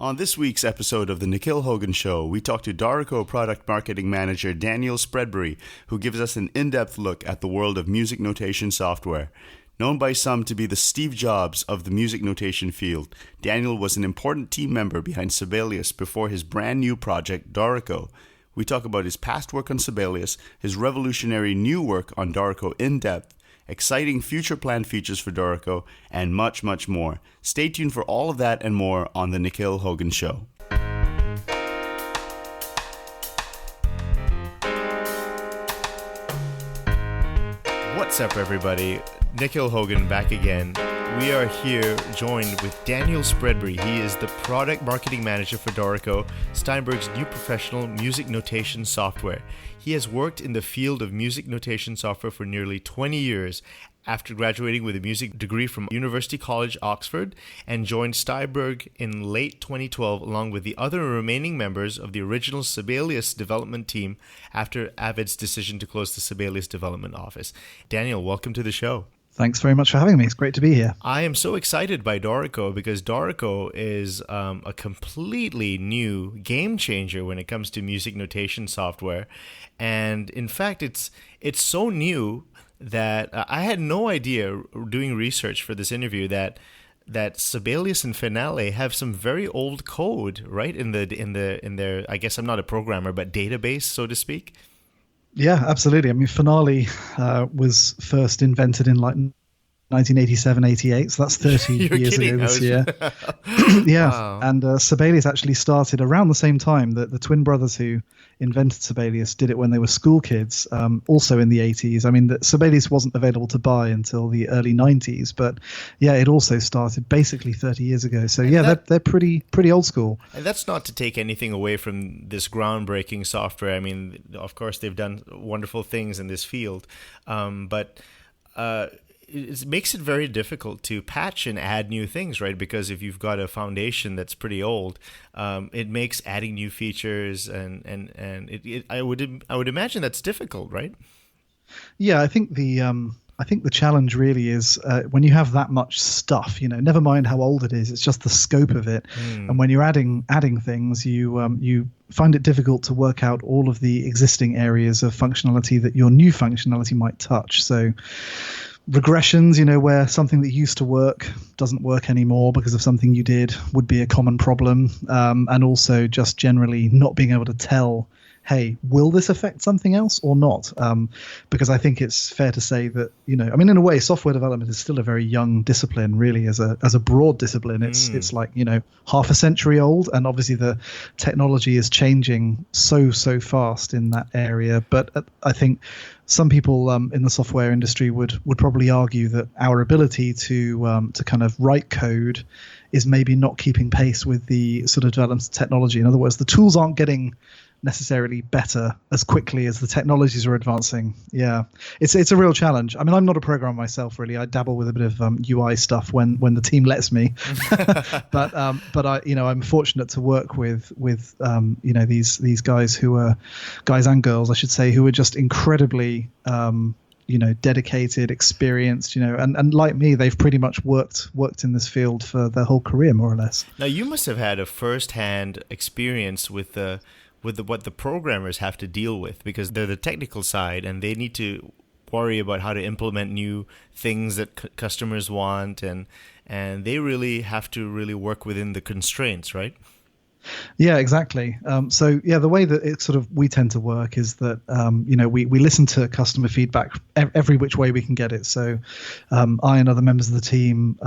On this week's episode of the Nikhil Hogan Show, we talk to Dorico product marketing manager Daniel Spreadbury, who gives us an in-depth look at the world of music notation software. Known by some to be the Steve Jobs of the music notation field, Daniel was an important team member behind Sibelius before his brand new project, Dorico. We talk about his past work on Sibelius, his revolutionary new work on Dorico in depth, exciting future planned features for Dorico, and much, much more. Stay tuned for all of that and more on The Nikhil Hogan Show. What's up, everybody? Nikhil Hogan back again. We are here joined with Daniel Spreadbury. He is the product marketing manager for Dorico, Steinberg's new professional music notation software. He has worked in the field of music notation software for nearly 20 years after graduating with a music degree from University College, Oxford, and joined Steinberg in late 2012 along with the other remaining members of the original Sibelius development team after Avid's decision to close the Sibelius development office. Daniel, welcome to the show. Thanks very much for having me. It's great to be here. I am so excited by Dorico because Dorico is a completely new game changer when it comes to music notation software. And in fact, it's so new that I had no idea doing research for this interview that Sibelius and Finale have some very old code, right? In their, I guess I'm not a programmer, but database, so to speak. Yeah, absolutely. I mean, Finale was first invented in like 1987, 88, so that's 30 years ago this year. Yeah, wow. And Sibelius actually started around the same time that the twin brothers who invented Sibelius did it when they were school kids, also in the 80s. I mean, Sibelius wasn't available to buy until the early 90s, but yeah, it also started basically 30 years ago. So yeah, they're pretty old school. And that's not to take anything away from this groundbreaking software. I mean, of course, they've done wonderful things in this field, but it makes it very difficult to patch and add new things, right? Because if you've got a foundation that's pretty old, it makes adding new features and I would imagine that's difficult, right? Yeah, I think the challenge really is when you have that much stuff, never mind how old it is, it's just the scope of it. And when you're adding things, you find it difficult to work out all of the existing areas of functionality that your new functionality might touch. So regressions, where something that used to work doesn't work anymore because of something you did would be a common problem. And also just generally not being able to tell, hey, will this affect something else or not? Because I think it's fair to say that, in a way, software development is still a very young discipline, really, as a broad discipline. It's like, half a century old. And obviously the technology is changing so fast in that area. But I think some people in the software industry would probably argue that our ability to kind of write code is maybe not keeping pace with the sort of development technology. In other words, the tools aren't getting necessarily better as quickly as the technologies are advancing. Yeah, it's a real challenge. I mean, I'm not a programmer myself, really. I dabble with a bit of UI stuff when the team lets me, but I, I'm fortunate to work with these guys guys and girls, I should say, who are just incredibly dedicated, experienced, and like me, they've pretty much worked in this field for their whole career, more or less. Now, you must have had a first-hand experience with what the programmers have to deal with, because they're the technical side and they need to worry about how to implement new things that customers want, and they really have to really work within the constraints, right? Yeah, exactly. So yeah, the way that we tend to work is that we listen to customer feedback every which way we can get it. So I and other members of the team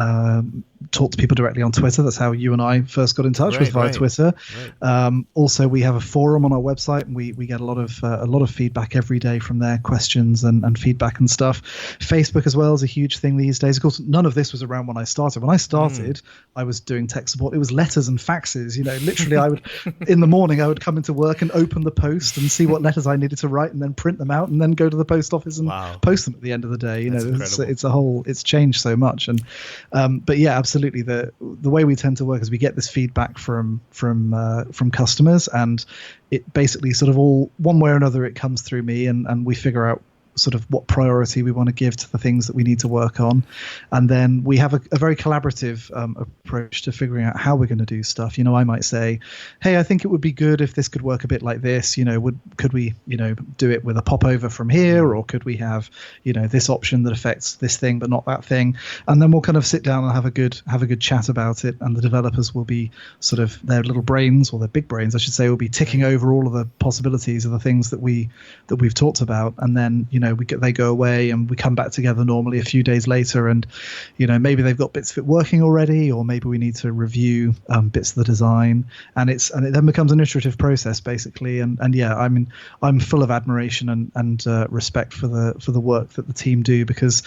talk to people directly on Twitter. That's how you and I first got in touch, was via Twitter. Right. Also, we have a forum on our website, and we get a lot of feedback every day from there, questions and feedback and stuff. Facebook as well is a huge thing these days. Of course, none of this was around when I started. When I started, I was doing tech support. It was letters and faxes. Literally, I would in the morning I would come into work and open the post and see what letters I needed to write, and then print them out, and then go to the post office and post them at the end of the day. It's changed so much. And but yeah, absolutely. The way we tend to work is we get this feedback from customers, and it basically sort of all one way or another it comes through me, and we figure out sort of what priority we want to give to the things that we need to work on, and then we have a very collaborative approach to figuring out how we're going to do stuff. I might say, hey, I think it would be good if this could work a bit like this. Could we do it with a popover from here, or could we have this option that affects this thing but not that thing? And then we'll kind of sit down and have a good chat about it, and the developers will be sort of, their little brains, or their big brains I should say, will be ticking over all of the possibilities of the things that we've talked about. And then they go away and we come back together normally a few days later, and maybe they've got bits of it working already, or maybe we need to review bits of the design, and it then becomes an iterative process basically. And yeah, I'm full of admiration and respect for the work that the team do, because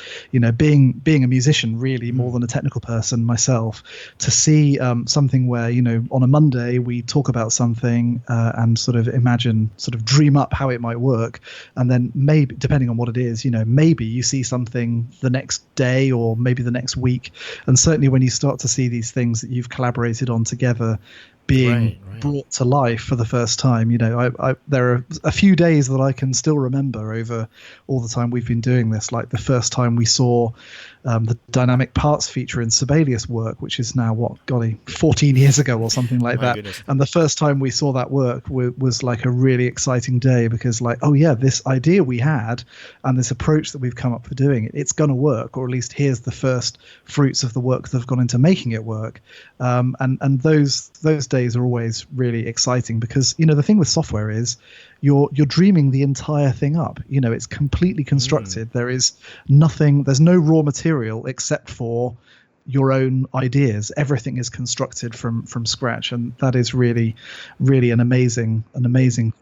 being a musician really, more than a technical person myself, to see something where on a Monday we talk about something and sort of dream up how it might work, and then maybe, depending on what it is, maybe you see something the next day or maybe the next week. And certainly when you start to see these things that you've collaborated on together being brought to life for the first time, there are a few days that I can still remember over all the time we've been doing this, like the first time we saw the dynamic parts feature in Sibelius work, which is now 14 years ago or something like that. Goodness. And the first time we saw that work was like a really exciting day, because oh yeah, this idea we had and this approach that we've come up for doing it, it's going to work, or at least here's the first fruits of the work that have gone into making it work. And those days are always really exciting, because the thing with software is you're dreaming the entire thing up. It's completely constructed. There is nothing, there's no raw material except for your own ideas. Everything is constructed from scratch, and that is really, really an amazing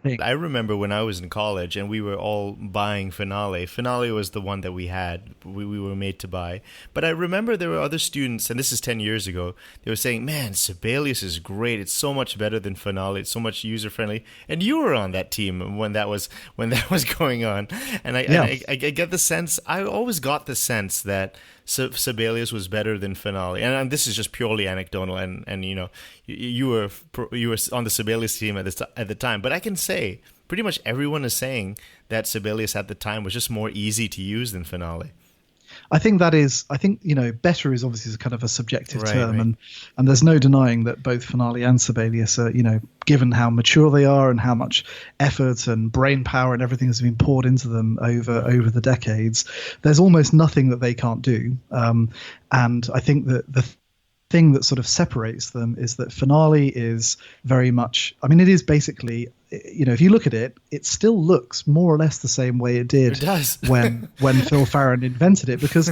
thing. I remember when I was in college and we were all buying Finale. Finale was the one that we had, we were made to buy. But I remember there were other students, and this is 10 years ago, they were saying, man, Sibelius is great, it's so much better than Finale, it's so much user friendly. And you were on that team when that was going on. And I get the sense, I always got the sense that Sibelius was better than Finale, and this is just purely anecdotal. And you were on the Sibelius team at the time, but I can say pretty much everyone is saying that Sibelius at the time was just more easy to use than Finale. I think better is obviously kind of a subjective term, and there's no denying that both Finale and Sibelius are, given how mature they are and how much effort and brain power and everything has been poured into them over the decades, there's almost nothing that they can't do. And I think that the thing that sort of separates them is that Finale is very much, it is basically, if you look at it, it still looks more or less the same way it did when Phil Farron invented it, because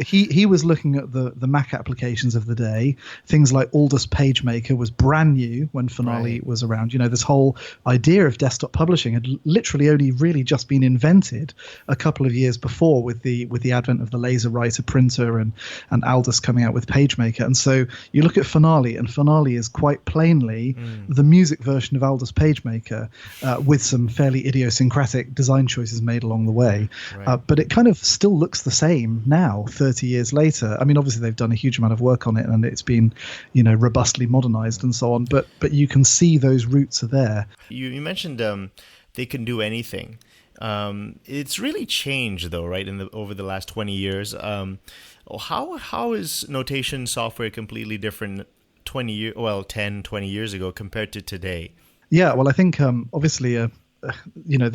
he was looking at the Mac applications of the day. Things like Aldous PageMaker was brand new when Finale was around. This whole idea of desktop publishing had literally only really just been invented a couple of years before with the advent of the laser writer printer and Aldous coming out with PageMaker. And so you look at Finale, and Finale is quite plainly the music version of Aldous PageMaker, with some fairly idiosyncratic design choices made along the way. But it kind of still looks the same now, 30 years later. Obviously they've done a huge amount of work on it, and it's been, robustly modernized and so on. But you can see those roots are there. You mentioned they can do anything. It's really changed though, right? Over the last 20 years. How is notation software completely different 10, 20 years ago compared to today? Yeah, well, I think obviously,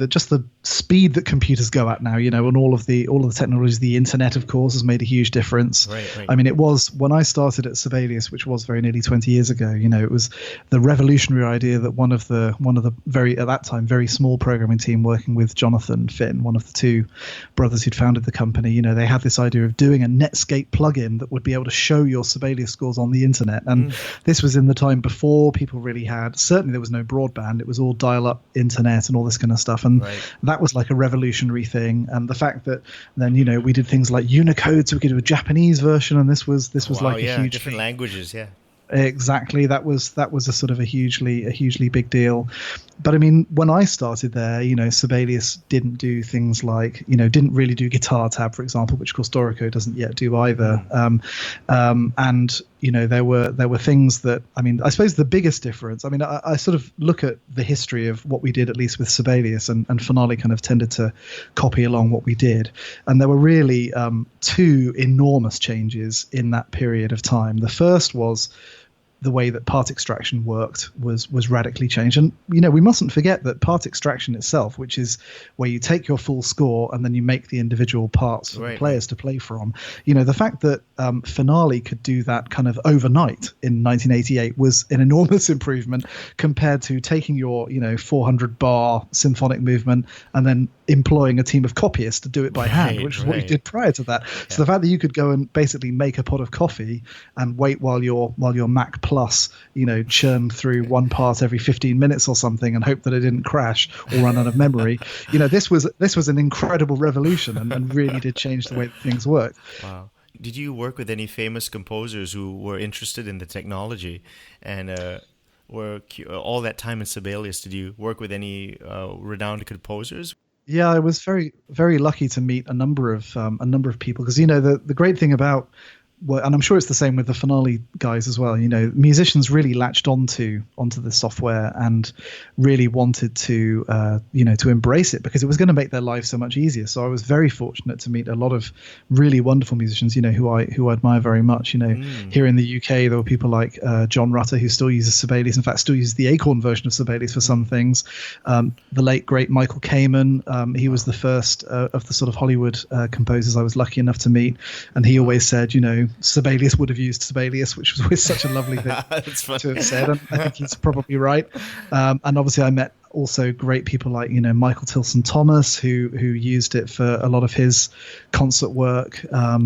just the speed that computers go at now, and all of the technologies, the internet, of course, has made a huge difference. Right. It was when I started at Sibelius, which was very nearly 20 years ago. It was the revolutionary idea that one of the very, at that time, very small programming team working with Jonathan Finn, one of the two brothers who'd founded the company. They had this idea of doing a Netscape plugin that would be able to show your Sibelius scores on the internet. And this was in the time before people really had. Certainly, there was no broadband; it was all dial-up internet and all this kind of stuff. And that was like a revolutionary thing. And the fact that then we did things like Unicode, so we could do a Japanese version, and this was like a huge different thing. Languages. Exactly. That was a sort of a hugely big deal. But I mean, when I started there, Sibelius didn't do things like, didn't really do guitar tab, for example, which of course Dorico doesn't yet do either. And there were things that, I mean, I suppose the biggest difference, I mean, I sort of look at the history of what we did, at least with Sibelius, and Finale kind of tended to copy along what we did. And there were really two enormous changes in that period of time. The first was the way that part extraction worked was radically changed. And, we mustn't forget that part extraction itself, which is where you take your full score and then you make the individual parts for the players to play from. The fact that Finale could do that kind of overnight in 1988 was an enormous improvement compared to taking your, 400 bar symphonic movement and then employing a team of copyists to do it by hand, which is what you did prior to that. So the fact that you could go and basically make a pot of coffee and wait while your Mac Plus, churn through one part every 15 minutes or something and hope that it didn't crash or run out of memory. This was an incredible revolution and really did change the way that things worked. Wow. Did you work with any famous composers who were interested in the technology and were all that time in Sibelius? Did you work with any renowned composers? Yeah, I was very, very lucky to meet a number of people because the great thing about, and I'm sure it's the same with the Finale guys as well. Musicians really latched onto the software and really wanted to to embrace it because it was going to make their life so much easier. So I was very fortunate to meet a lot of really wonderful musicians, who I admire very much. Here in the UK, there were people like John Rutter, who still uses Sibelius. In fact, still uses the Acorn version of Sibelius for some things. The late great Michael Kamen, he was the first of the sort of Hollywood composers I was lucky enough to meet, and he always said, Sibelius would have used Sibelius, which was always such a lovely thing to have said. And I think he's probably right. And obviously I met also great people like, Michael Tilson Thomas, who used it for a lot of his concert work,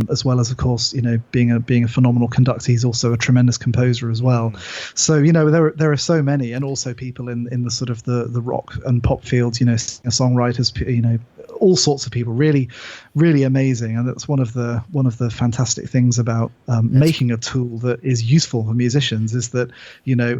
as well as, of course, being a phenomenal conductor. He's also a tremendous composer as well. So, there are so many, and also people in the sort of the rock and pop fields, songwriters, all sorts of people, really, really amazing. And that's one of the fantastic things about making a tool that is useful for musicians is that,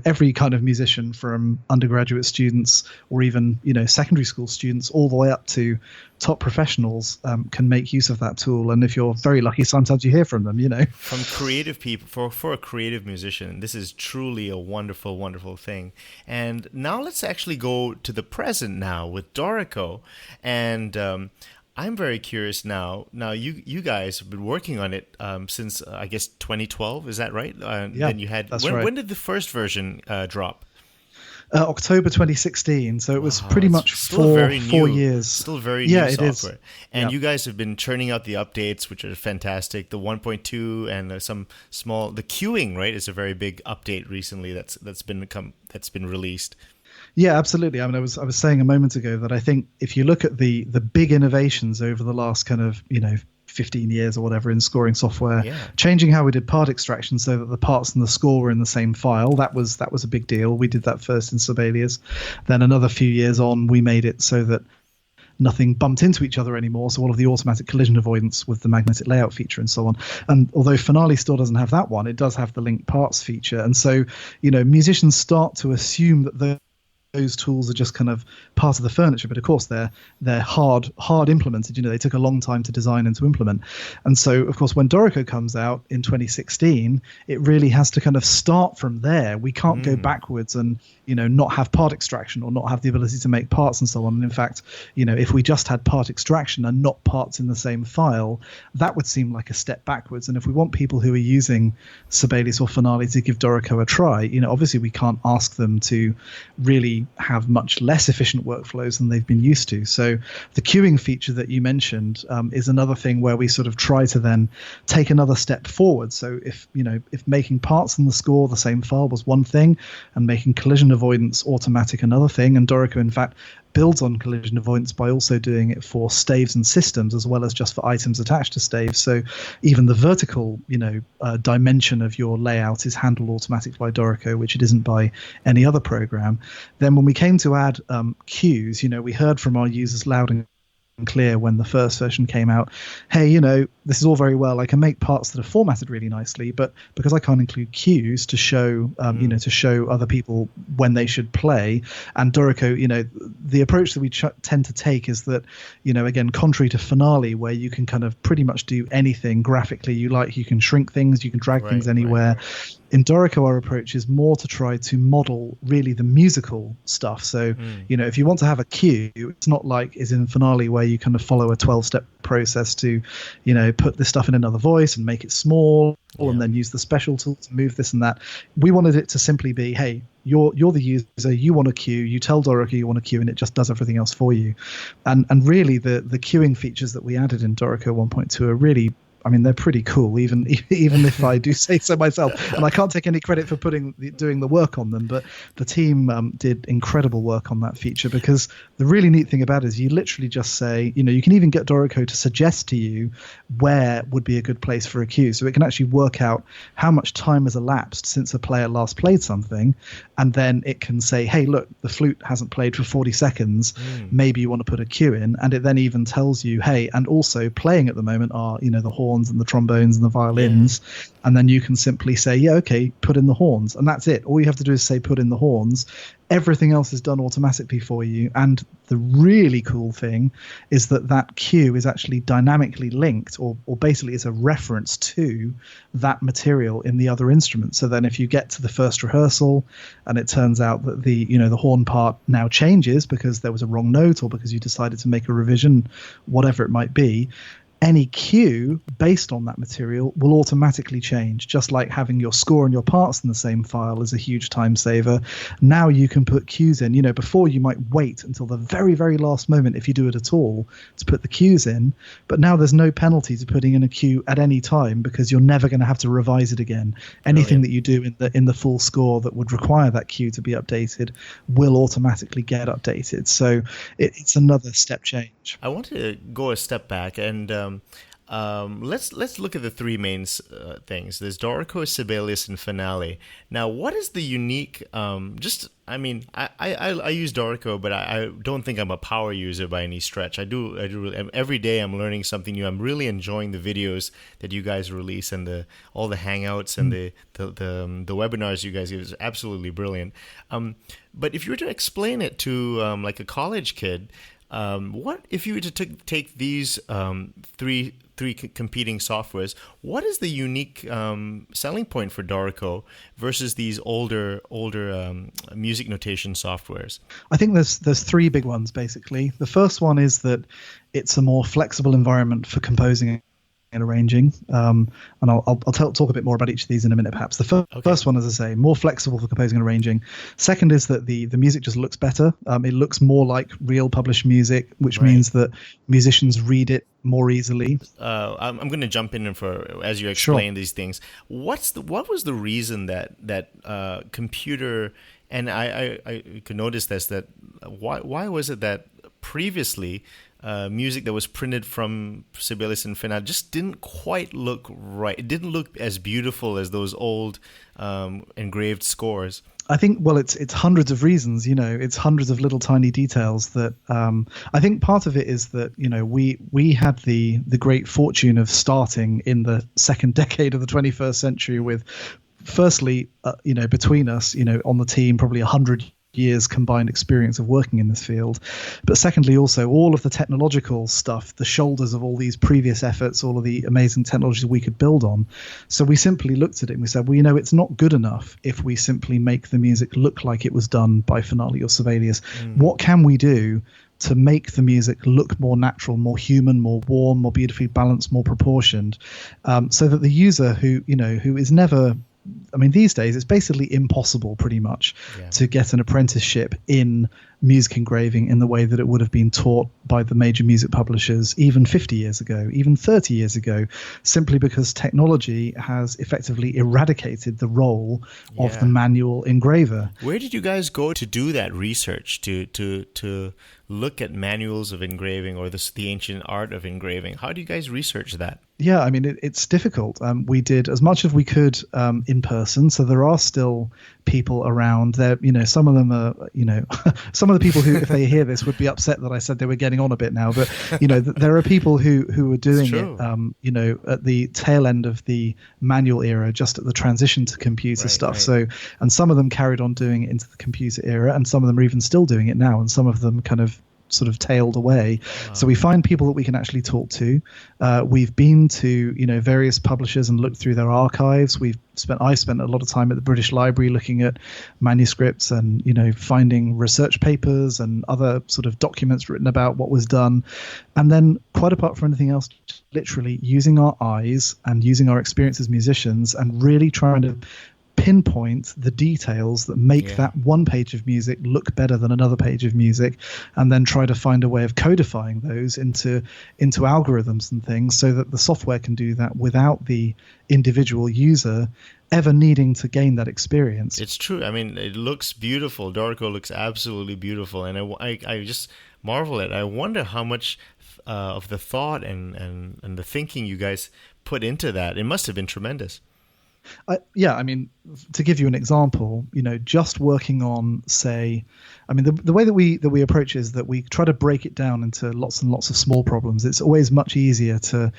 every kind of musician, from undergraduate students or even, secondary school students all the way up to top professionals, can make use of that tool. And if you're very lucky, sometimes you hear from them, From creative people, for a creative musician, this is truly a wonderful, wonderful thing. And now let's actually go to the present now with Dorico. And I'm very curious now. Now, you guys have been working on it since, I guess, 2012. Is that right? Yeah, then you had, that's right. When did the first version drop? October 2016, so it was pretty much 4 years. Still very new software. Is. And you guys have been churning out the updates, which are fantastic. The 1.2 and some small, the queuing, right, is a very big update recently that's been released. Yeah, absolutely. I mean, I was saying a moment ago that I think if you look at the big innovations over the last kind of 15 years or whatever in scoring software, changing how we did part extraction so that the parts and the score were in the same file, that was a big deal. We did that first in Sibelius. Then another few years on, we made it so that nothing bumped into each other anymore, so all of the automatic collision avoidance with the magnetic layout feature and so on. And although Finale still doesn't have that one, it does have the linked parts feature. And so musicians start to assume that those tools are just kind of part of the furniture, but of course they're hard implemented. They took a long time to design and to implement. And so, of course, when Dorico comes out in 2016, it really has to kind of start from there. We can't go backwards and not have part extraction or not have the ability to make parts and so on. And in fact, if we just had part extraction and not parts in the same file, that would seem like a step backwards. And if we want people who are using Sibelius or Finale to give Dorico a try, obviously we can't ask them to really have much less efficient workflows than they've been used to. So the queuing feature that you mentioned is another thing where we sort of try to then take another step forward. So if making parts in the score the same file was one thing, and making collision avoidance automatic another thing, and Dorico in fact builds on collision avoidance by also doing it for staves and systems as well as just for items attached to staves. So even the vertical, dimension of your layout is handled automatically by Dorico, which it isn't by any other program. Then when we came to add queues, we heard from our users loud and clear when the first version came out, hey, this is all very well. I can make parts that are formatted really nicely, but because I can't include cues to show, to show other people when they should play. And Dorico, the approach that we tend to take is that, again, contrary to Finale, where you can kind of pretty much do anything graphically you like, you can shrink things, you can drag things anywhere. Right. In Dorico, our approach is more to try to model really the musical stuff. So, if you want to have a cue, it's not like is in Finale where you kind of follow a 12-step process to, put this stuff in another voice and make it small and then use the special tool to move this and that. We wanted it to simply be, hey, you're the user, you want a cue, you tell Dorico you want a cue, and it just does everything else for you. And really the queuing features that we added in Dorico 1.2 are really, they're pretty cool, even if I do say so myself. And I can't take any credit for doing the work on them, but the team did incredible work on that feature, because the really neat thing about it is you literally just say, you can even get Dorico to suggest to you where would be a good place for a cue. So it can actually work out how much time has elapsed since a player last played something. And then it can say, hey, look, the flute hasn't played for 40 seconds. Maybe you want to put a cue in. And it then even tells you, hey, and also playing at the moment are, the horns and the trombones and the violins, and then you can simply say, okay, put in the horns, and that's it. All you have to do is say put in the horns. Everything else is done automatically for you. And the really cool thing is that cue is actually dynamically linked, or basically is a reference to that material in the other instrument. So then if you get to the first rehearsal and it turns out that the horn part now changes because there was a wrong note or because you decided to make a revision, whatever it might be, any cue based on that material will automatically change, just like having your score and your parts in the same file is a huge time saver. Now you can put cues in. Before you might wait until the very, very last moment, if you do it at all, to put the cues in. But now there's no penalty to putting in a cue at any time, because you're never going to have to revise it again. Anything that you do in the full score that would require that cue to be updated will automatically get updated. So it's another step change. I want to go a step back and let's look at the three main things. There's Dorico, Sibelius, and Finale. Now, what is the unique? I use Dorico, but I don't think I'm a power user by any stretch. I do really, every day I'm learning something new. I'm really enjoying the videos that you guys release and all the hangouts and the webinars you guys give is absolutely brilliant. But if you were to explain it to like a college kid, what if you were to take these three competing softwares? What is the unique selling point for Dorico versus these older music notation softwares? I think there's three big ones basically. The first one is that it's a more flexible environment for composing and arranging, and I'll talk a bit more about each of these in a minute perhaps. The first one, as I say, more flexible for composing and arranging. Second is that the music just looks better. It looks more like real published music, which means that musicians read it more easily. I'm going to jump in as you explain these things. What was the reason that computer, and I could notice this, that why was it that previously music that was printed from Sibelius and Finale just didn't quite look right? It didn't look as beautiful as those old engraved scores. I think, well, it's hundreds of reasons, it's hundreds of little tiny details that I think part of it is that, we had the great fortune of starting in the second decade of the 21st century with, firstly, between us, on the team, probably 100 years combined experience of working in this field. But secondly, also all of the technological stuff, the shoulders of all these previous efforts, all of the amazing technologies we could build on. So we simply looked at it and we said, well, it's not good enough if we simply make the music look like it was done by Finale or Sibelius. What can we do to make the music look more natural, more human, more warm, more beautifully balanced, more proportioned, so that the user who is never, these days it's basically impossible pretty much to get an apprenticeship in music engraving in the way that it would have been taught by the major music publishers even 50 years ago, even 30 years ago, simply because technology has effectively eradicated the role of the manual engraver. Where did you guys go to do that research to look at manuals of engraving or the ancient art of engraving? How do you guys research that? Yeah, I mean, it's difficult. We did as much as we could in person. So there are still people around there. Some of them are, some of the people who, if they hear this, would be upset that I said they were getting on a bit now. But, there are people who are doing it, at the tail end of the manual era, just at the transition to computer stuff. Right. So, and some of them carried on doing it into the computer era, and some of them are even still doing it now, and some of them kind of sort of tailed away. Wow. So we find people that we can actually talk to. We've been to various publishers and looked through their archives. I spent a lot of time at the British Library looking at manuscripts and finding research papers and other sort of documents written about what was done. And then, quite apart from anything else, literally using our eyes and using our experience as musicians and really trying to pinpoint the details that make that one page of music look better than another page of music, and then try to find a way of codifying those into algorithms and things so that the software can do that without the individual user ever needing to gain that experience. It's true. I mean, it looks beautiful. Dorico looks absolutely beautiful, and I just marvel at it. I wonder how much of the thought and the thinking you guys put into that. It must have been tremendous. I mean, to give you an example, just working on, say, I mean, the way that we approach is that we try to break it down into lots and lots of small problems. It's always much easier to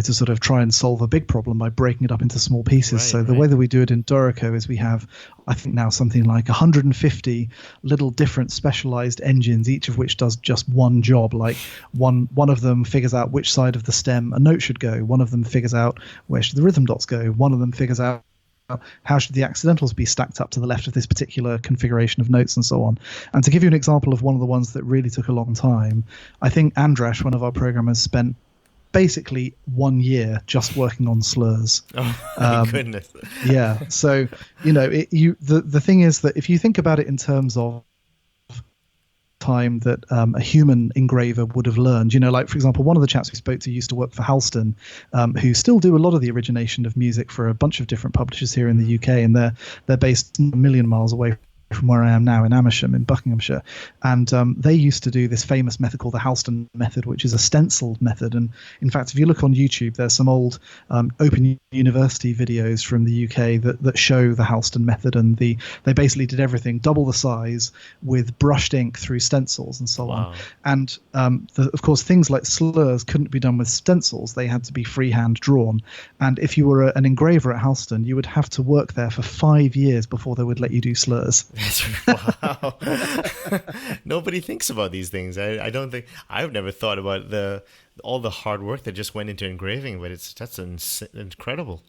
sort of try and solve a big problem by breaking it up into small pieces. So the way that we do it in Dorico is we have, I think now, something like 150 little different specialized engines, each of which does just one job. Like one of them figures out which side of the stem a note should go. One of them figures out where should the rhythm dots go. One of them figures out how should the accidentals be stacked up to the left of this particular configuration of notes, and so on. And to give you an example of one of the ones that really took a long time, I think Andras, one of our programmers, spent basically 1 year just working on slurs. Oh my goodness. Yeah. So, the thing is that if you think about it in terms of time that a human engraver would have learned, like, for example, one of the chaps we spoke to used to work for Halston, who still do a lot of the origination of music for a bunch of different publishers here in the UK, and they're based a million miles away from where I am now in Amersham in Buckinghamshire. And they used to do this famous method called the Halston method, which is a stenciled method. And in fact, if you look on YouTube, there's some old Open University videos from the UK that show the Halston method. And they basically did everything double the size with brushed ink through stencils and so on. And of course, things like slurs couldn't be done with stencils. They had to be freehand drawn. And if you were an engraver at Halston, you would have to work there for 5 years before they would let you do slurs. Wow. Nobody thinks about these things. I don't think I've never thought about all the hard work that just went into engraving, but that's incredible.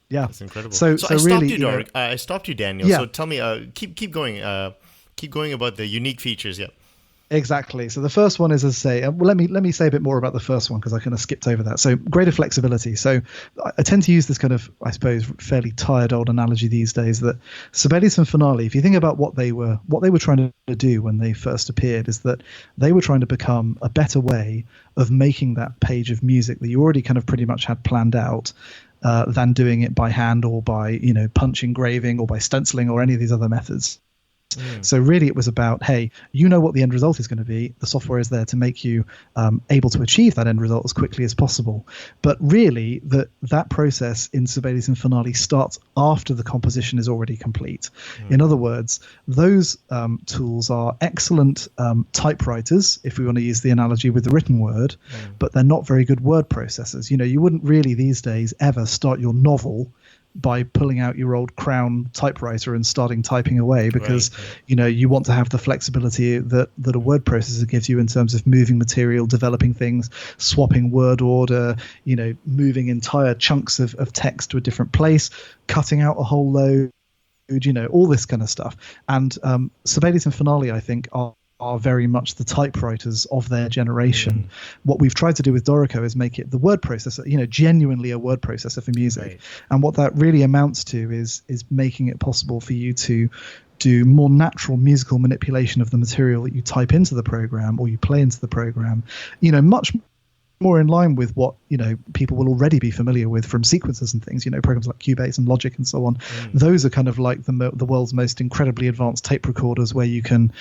Yeah, it's incredible. So I stopped really, you, Doric. I stopped you, Daniel. Yeah. So tell me, keep going. Keep going about the unique features. Yeah. Exactly. So the first one is, as I say, let me say a bit more about the first one because I kind of skipped over that. So greater flexibility. So I tend to use this kind of, I suppose, fairly tired old analogy these days that Sibelius and Finale, if you think about what they were trying to do when they first appeared, is that they were trying to become a better way of making that page of music that you already kind of pretty much had planned out, than doing it by hand or by punch engraving or by stenciling or any of these other methods. So really it was about, hey, what the end result is going to be. The software is there to make you able to achieve that end result as quickly as possible. But really that process in Sibelius and Finale starts after the composition is already complete. In other words, those tools are excellent typewriters, if we want to use the analogy with the written word, but they're not very good word processors. You wouldn't really these days ever start your novel by pulling out your old Crown typewriter and starting typing away because you want to have the flexibility that a word processor gives you in terms of moving material, developing things, swapping word order, moving entire chunks of text to a different place, cutting out a whole load, all this kind of stuff. And Sibelius and Finale, I think, are very much the typewriters of their generation. What we've tried to do with Dorico is make it the word processor, genuinely a word processor for music. And what that really amounts to is making it possible for you to do more natural musical manipulation of the material that you type into the program or you play into the program, much more in line with what people will already be familiar with from sequencers and things. Programs like Cubase and Logic and so on. Those are kind of like the world's most incredibly advanced tape recorders, where you can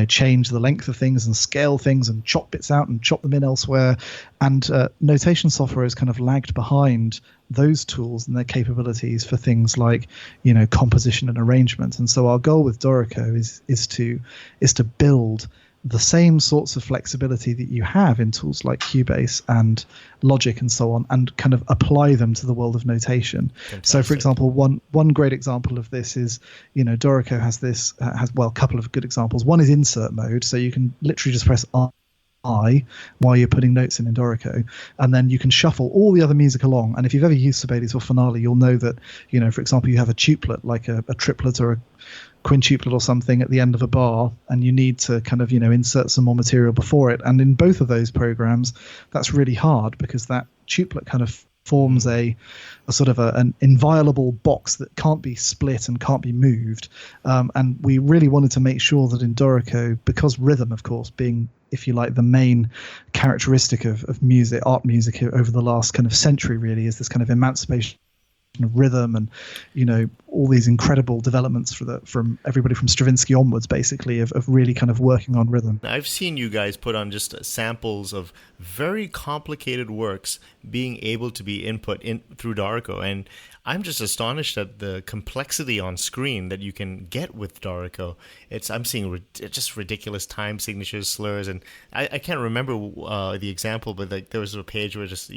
change the length of things and scale things and chop bits out and chop them in elsewhere. And notation software has kind of lagged behind those tools and their capabilities for things like composition and arrangement. And so our goal with Dorico is to build the same sorts of flexibility that you have in tools like Cubase and Logic and so on, and kind of apply them to the world of notation. Fantastic. So, for example, one great example of this is, Dorico has a couple of good examples. One is insert mode, so you can literally just press I while you're putting notes in Dorico, and then you can shuffle all the other music along. And if you've ever used Sibelius or Finale, you'll know that, for example, you have a tuplet, like a triplet or a quintuplet or something at the end of a bar, and you need to kind of insert some more material before it. And in both of those programs, that's really hard, because that tuplet kind of forms a sort of an inviolable box that can't be split and can't be moved. And we really wanted to make sure that in Dorico, because rhythm, of course, being, if you like, the main characteristic of music, art music over the last kind of century, really, is this kind of emancipation of rhythm, and all these incredible developments from everybody from Stravinsky onwards, basically, of really kind of working on rhythm. I've seen you guys put on just samples of very complicated works being able to be input in through Dorico, and I'm just astonished at the complexity on screen that you can get with Dorico. I'm seeing just ridiculous time signatures, slurs, and I can't remember the example, but like there was a page where it's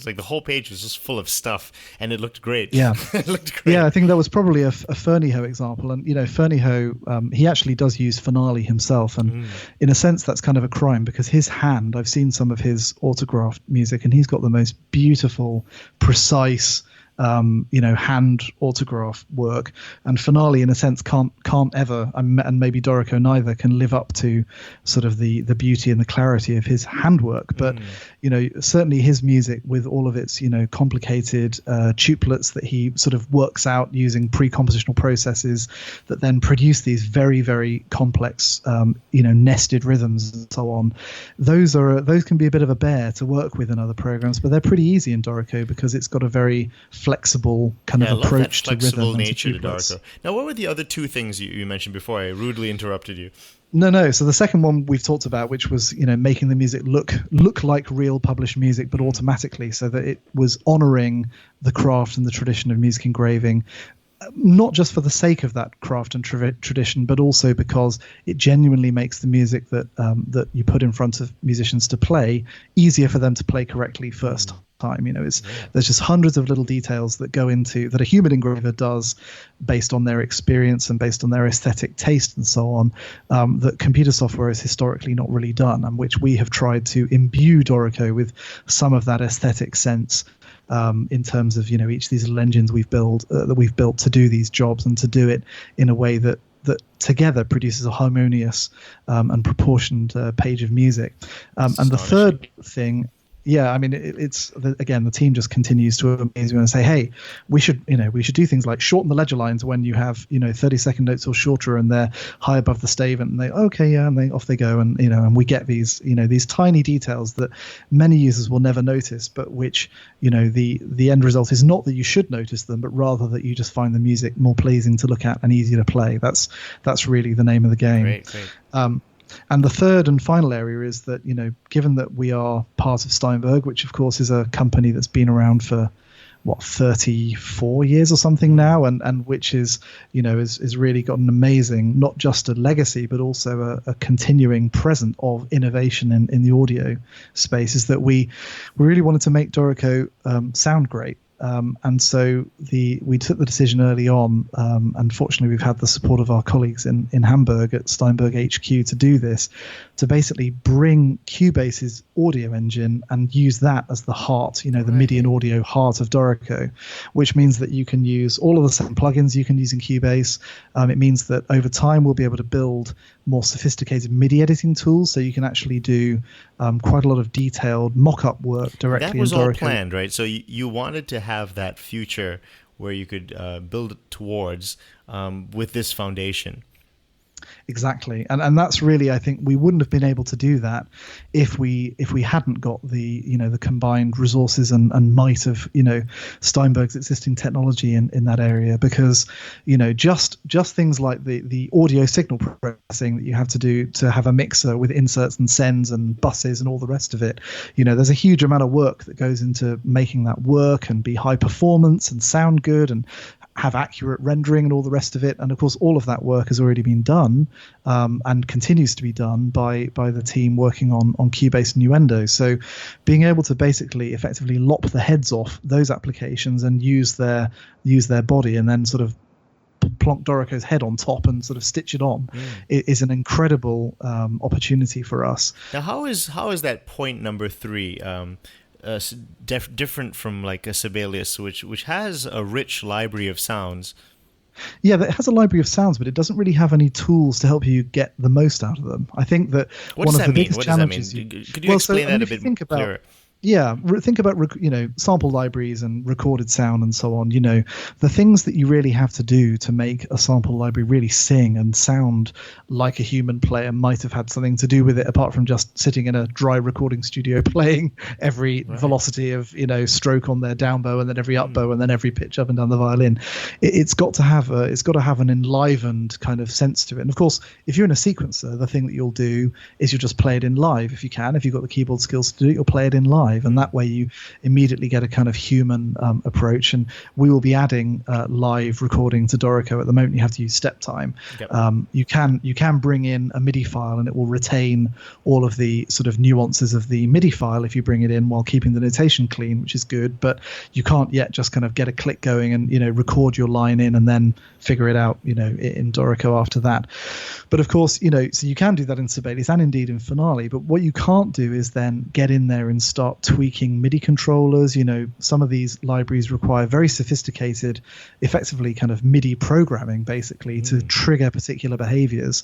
like the whole page was just full of stuff, and it looked great. Yeah, it looked great. Yeah, I think that was probably a Fernyhough example, and Fernyhough, he actually does use Finale himself, and in a sense that's kind of a crime, because his hand, I've seen some of his autographed music, and he's got the most beautiful, precise, hand autograph work, and Finale in a sense can't ever, and maybe Dorico neither, can live up to sort of the beauty and the clarity of his handwork. But certainly his music, with all of its complicated tuplets that he sort of works out using pre-compositional processes that then produce these very, very complex nested rhythms and so on, those can be a bit of a bear to work with in other programs, but they're pretty easy in Dorico because it's got a very flexible kind of approach to rhythm nature and to Dorico. Now, what were the other two things you mentioned before I rudely interrupted you? No. So the second one we've talked about, which was making the music look like real published music, but automatically, so that it was honouring the craft and the tradition of music engraving, not just for the sake of that craft and tradition, but also because it genuinely makes the music that that you put in front of musicians to play easier for them to play correctly first time. There's just hundreds of little details that go into that a human engraver does based on their experience and based on their aesthetic taste and so on, that computer software has historically not really done, and which we have tried to imbue Dorico with some of that aesthetic sense, in terms of each of these little engines we've built to do these jobs, and to do it in a way that together produces a harmonious and proportioned page of music. And the third thing, it's again, the team just continues to amaze me and say, hey, we should do things like shorten the ledger lines when you have 30-second notes or shorter, and they're high above the stave, and they and off they go, and and we get these these tiny details that many users will never notice, but which the end result is not that you should notice them, but rather that you just find the music more pleasing to look at and easier to play. That's really the name of the game. Great. And the third and final area is that, given that we are part of Steinberg, which of course is a company that's been around for 34 years or something now, and which is really got an amazing, not just a legacy, but also a continuing present of innovation in the audio space, is that we really wanted to make Dorico sound great. And so we took the decision early on, and fortunately we've had the support of our colleagues in Hamburg at Steinberg HQ to do this, to basically bring Cubase's audio engine and use that as the heart, the MIDI and audio heart of Dorico, which means that you can use all of the same plugins you can use in Cubase. It means that over time we'll be able to build more sophisticated MIDI editing tools, so you can actually do quite a lot of detailed mock-up work directly in Dorico. That was all planned, right? So you wanted to have that future where you could build towards with this foundation. Exactly, and that's really, I think we wouldn't have been able to do that if we hadn't got the the combined resources and might of Steinberg's existing technology in that area, because just things like the audio signal processing that you have to do to have a mixer with inserts and sends and buses and all the rest of it. There's a huge amount of work that goes into making that work and be high performance and sound good and have accurate rendering and all the rest of it. And of course, all of that work has already been done and continues to be done by the team working on Cubase and Nuendo. So being able to basically effectively lop the heads off those applications and use their body and then sort of plonk Dorico's head on top and sort of stitch it on is an incredible opportunity for us. Now, how is that point number 3 different from like a Sibelius, which has a rich library of sounds? Yeah, it has a library of sounds, but it doesn't really have any tools to help you get the most out of them. I think that one of the biggest challenges. Could you explain that a bit clearer? Yeah, think about sample libraries and recorded sound and so on. The things that you really have to do to make a sample library really sing and sound like a human player might have had something to do with it, apart from just sitting in a dry recording studio playing every velocity of stroke on their down bow and then every up bow and then every pitch up and down the violin. It's got to have an enlivened kind of sense to it. And of course, if you're in a sequencer, the thing that you'll do is you'll just play it in live if you can. If you've got the keyboard skills to do it, you'll play it in live. And that way you immediately get a kind of human approach. And we will be adding live recording to Dorico. At the moment, you have to use step time. Yep. You can bring in a MIDI file and it will retain all of the sort of nuances of the MIDI file if you bring it in while keeping the notation clean, which is good. But you can't yet just kind of get a click going and record your line in and then figure it out in Dorico after that. But of course, so you can do that in Sibelius and indeed in Finale. But what you can't do is then get in there and start tweaking MIDI controllers. Some of these libraries require very sophisticated, effectively kind of MIDI programming, basically, to trigger particular behaviors.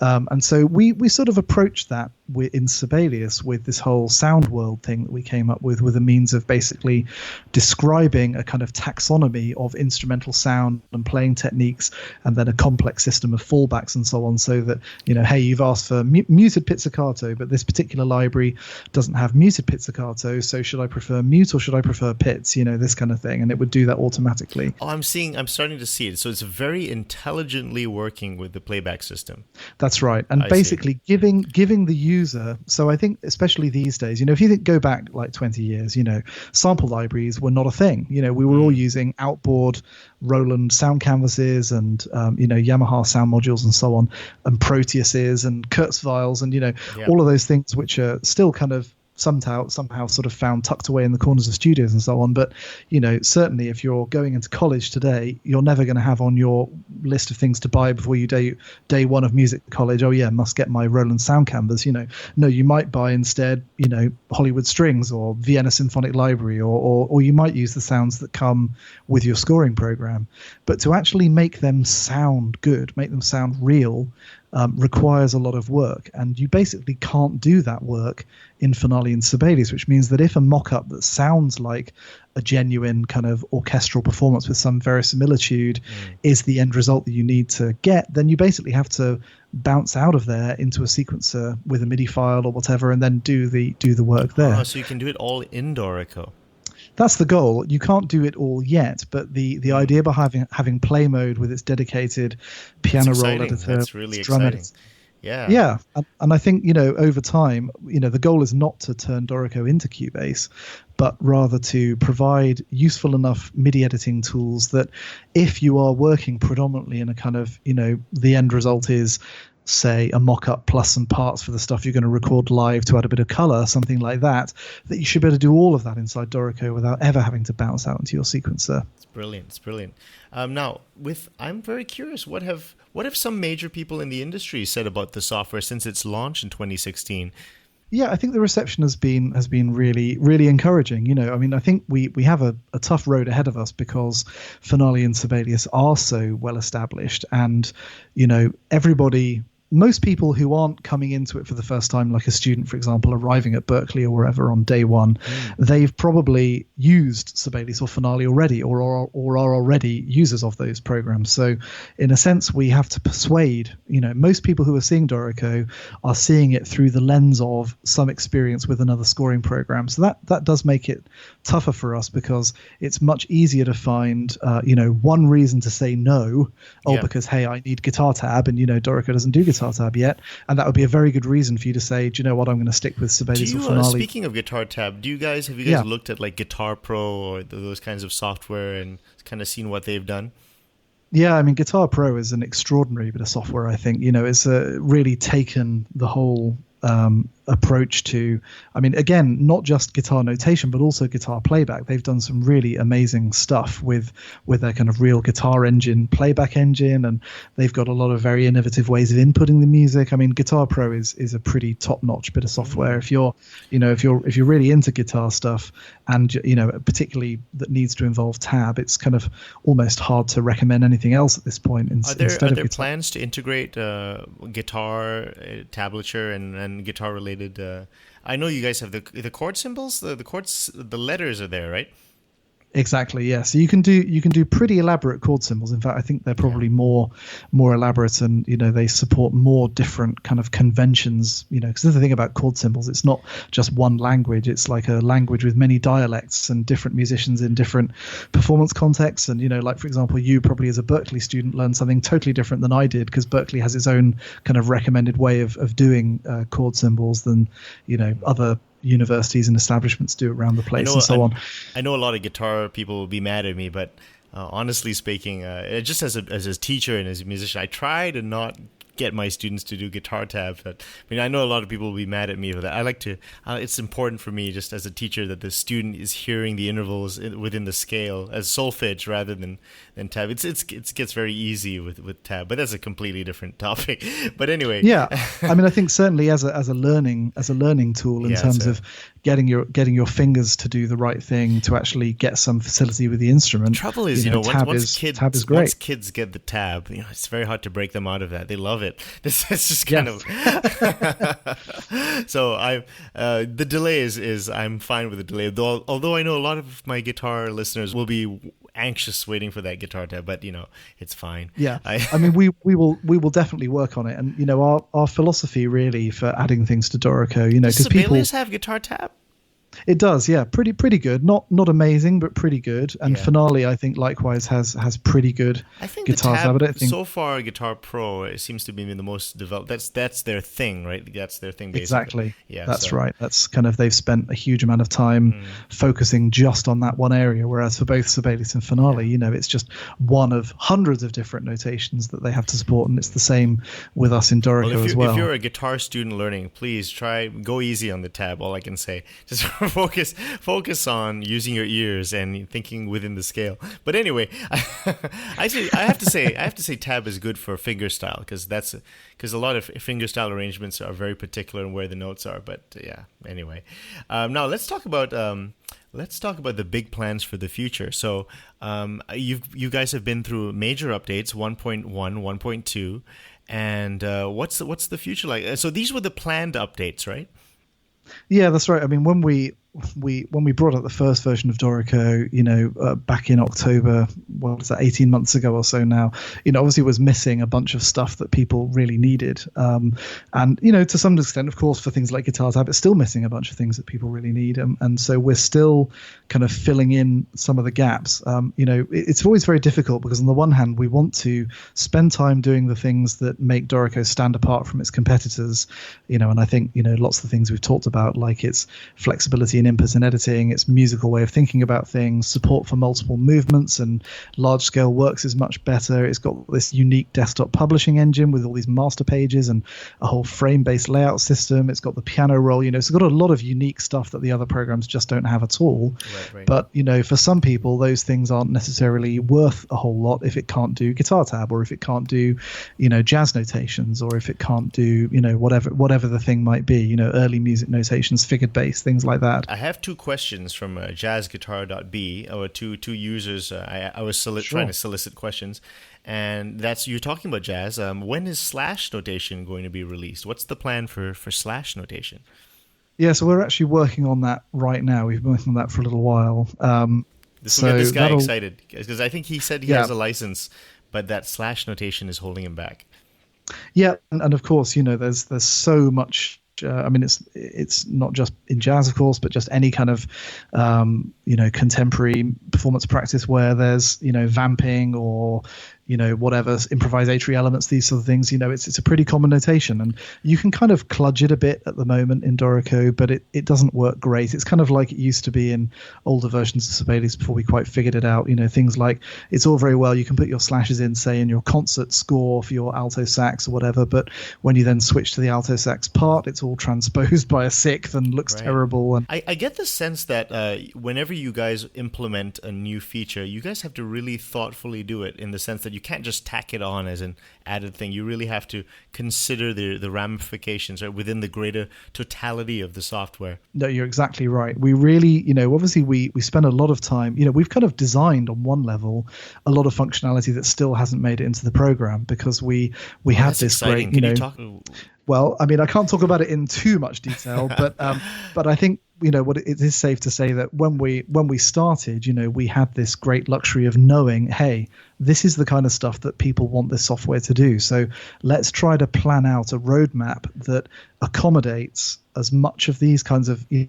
And so we sort of approached that in Sibelius with this whole sound world thing that we came up with a means of basically describing a kind of taxonomy of instrumental sound and playing techniques, and then a complex system of fallbacks and so on, so that, hey, you've asked for muted pizzicato, but this particular library doesn't have muted pizzicato, so should I prefer mute or should I prefer pits, this kind of thing, and it would do that automatically. I'm starting to see it. So it's very intelligently working with the playback system. That's right. And basically giving the user, so I think especially these days, if you go back like 20 years, sample libraries were not a thing. We were all using outboard Roland sound canvases and Yamaha sound modules and so on, and Proteuses and Kurzweils and all of those things which are still kind of somehow sort of found tucked away in the corners of studios and so on. But certainly if you're going into college today, you're never going to have on your list of things to buy before you day one of music college, must get my Roland sound canvas. No, you might buy instead Hollywood Strings or Vienna Symphonic Library, or you might use the sounds that come with your scoring program. But to actually make them sound good, make them sound real, requires a lot of work, and you basically can't do that work in Finale and Sibelius, which means that if a mock-up that sounds like a genuine kind of orchestral performance with some verisimilitude is the end result that you need to get, then you basically have to bounce out of there into a sequencer with a MIDI file or whatever, and then do the work there. So you can do it all in Dorico. That's the goal. You can't do it all yet, but the idea behind having play mode with its dedicated piano roll editor, that's really exciting. Yeah, and I think over time, the goal is not to turn Dorico into Cubase, but rather to provide useful enough MIDI editing tools that if you are working predominantly in a kind of the end result is, say, a mock-up plus some parts for the stuff you're going to record live to add a bit of color, something like that you should be able to do all of that inside Dorico without ever having to bounce out into your sequencer. It's brilliant. Now, I'm very curious, what have some major people in the industry said about the software since its launch in 2016? Yeah, I think the reception has been really, really encouraging. I think we have a tough road ahead of us because Finale and Sibelius are so well established, and everybody most people who aren't coming into it for the first time, like a student, for example, arriving at Berkeley or wherever on day one, they've probably used Sibelius or Finale already, or are already users of those programs. So in a sense, we have to persuade, most people who are seeing Dorico are seeing it through the lens of some experience with another scoring program. So that does make it tougher for us, because it's much easier to find, one reason to say no, because, hey, I need guitar tab, and, Dorico doesn't do guitar tab yet, and that would be a very good reason for you to say, do you know what, I'm going to stick with Sibelius or Finale. Speaking of guitar tab, have you guys looked at like Guitar Pro or those kinds of software and kind of seen what they've done? Yeah, I mean, Guitar Pro is an extraordinary bit of software, I think. It's really taken the whole approach to, again, not just guitar notation, but also guitar playback. They've done some really amazing stuff with their kind of real guitar engine, playback engine, and they've got a lot of very innovative ways of inputting the music. Guitar Pro is a pretty top-notch bit of software. If you're really into guitar stuff, and particularly that needs to involve tab, it's kind of almost hard to recommend anything else at this point. Are there plans to integrate guitar tablature and guitar related? I know you guys have the chord symbols, the chords, the letters are there, right? Exactly, yeah. So you can do pretty elaborate chord symbols. In fact, I think they're probably more elaborate, and they support more different kind of conventions. Because the thing about chord symbols, it's not just one language. It's like a language with many dialects and different musicians in different performance contexts. And like, for example, you probably as a Berkeley student learned something totally different than I did, because Berkeley has its own kind of recommended way of doing chord symbols than other universities and establishments do around the place, and so on. I know a lot of guitar people will be mad at me, but honestly speaking, just as a teacher and as a musician, I try to not get my students to do guitar tab. But I know a lot of people will be mad at me for that. I like to. It's important for me, just as a teacher, that the student is hearing the intervals within the scale as solfege rather than tab. It gets very easy with tab, but that's a completely different topic. But anyway, yeah. I think certainly as a learning tool in terms of getting your fingers to do the right thing, to actually get some facility with the instrument. The trouble is, once kids get the tab, it's very hard to break them out of that. They love it. It's just kind of. So the delay is I'm fine with the delay. Although I know a lot of my guitar listeners will be anxious waiting for that guitar tab, but it's fine. Yeah, we will definitely work on it, and our philosophy really for adding things to Dorico, because Sibelius have guitar tab? It does, yeah, pretty good. Not amazing, but pretty good. And Finale, I think, likewise has pretty good guitars. So far, Guitar Pro, it seems to be the most developed. That's their thing, right? That's their thing, basically. Exactly. Yeah, that's right. That's kind of, they've spent a huge amount of time focusing just on that one area. Whereas for both Sibelius and Finale, it's just one of hundreds of different notations that they have to support, and it's the same with us in Dorico as well. If you're a guitar student learning, please go easy on the tab. All I can say, just focus on using your ears and thinking within the scale. But anyway, I have to say tab is good for fingerstyle, because a lot of fingerstyle arrangements are very particular in where the notes are. But yeah, anyway, now let's talk about the big plans for the future. So you guys have been through major updates, 1.1, 1.2, and what's the future like? So these were the planned updates, right? Yeah, that's right. When we brought out the first version of Dorico, back in October, 18 months ago or so now, obviously it was missing a bunch of stuff that people really needed. And, to some extent, of course, for things like guitar tab, it's still missing a bunch of things that people really need. And so we're still kind of filling in some of the gaps. It's always very difficult, because on the one hand, we want to spend time doing the things that make Dorico stand apart from its competitors, and I think, lots of the things we've talked about, like its flexibility in inputs and editing, its musical way of thinking about things, support for multiple movements and large scale works is much better. It's got this unique desktop publishing engine with all these master pages and a whole frame based layout system. It's got the piano roll, so it's got a lot of unique stuff that the other programs just don't have at all. Right. But for some people, those things aren't necessarily worth a whole lot if it can't do guitar tab, or if it can't do jazz notations, or if it can't do whatever the thing might be, early music notations, figured bass, things like that. I have two questions from jazzguitar.b, or two users. I was trying to solicit questions, and that's, you're talking about jazz. When is slash notation going to be released? What's the plan for slash notation? Yeah, so we're actually working on that right now. We've been working on that for a little while. This will get this guy excited, because I think he said he has a license, but that slash notation is holding him back. Yeah, and of course, there's so much. I mean, it's not just in jazz, of course, but just any kind of contemporary performance practice where there's vamping or whatever improvisatory elements, these sort of things. It's a pretty common notation, and you can kind of kludge it a bit at the moment in Dorico, but it doesn't work great. It's kind of like it used to be in older versions of Sibelius before we quite figured it out. Things like, it's all very well, you can put your slashes in, say, in your concert score for your alto sax or whatever, but when you then switch to the alto sax part, it's all transposed by a sixth and looks terrible. And I get the sense that whenever you guys implement a new feature, you guys have to really thoughtfully do it, in the sense that you can't just tack it on as an added thing. You really have to consider the ramifications within the greater totality of the software. No, you're exactly right. We really, obviously we spend a lot of time, we've kind of designed on one level a lot of functionality that still hasn't made it into the program, because we have this exciting. great, Can you talk? Well, I mean, I can't talk about it in too much detail, but I think what it is safe to say that when we started, we had this great luxury of knowing, hey, this is the kind of stuff that people want this software to do. So let's try to plan out a roadmap that accommodates as much of these kinds of, if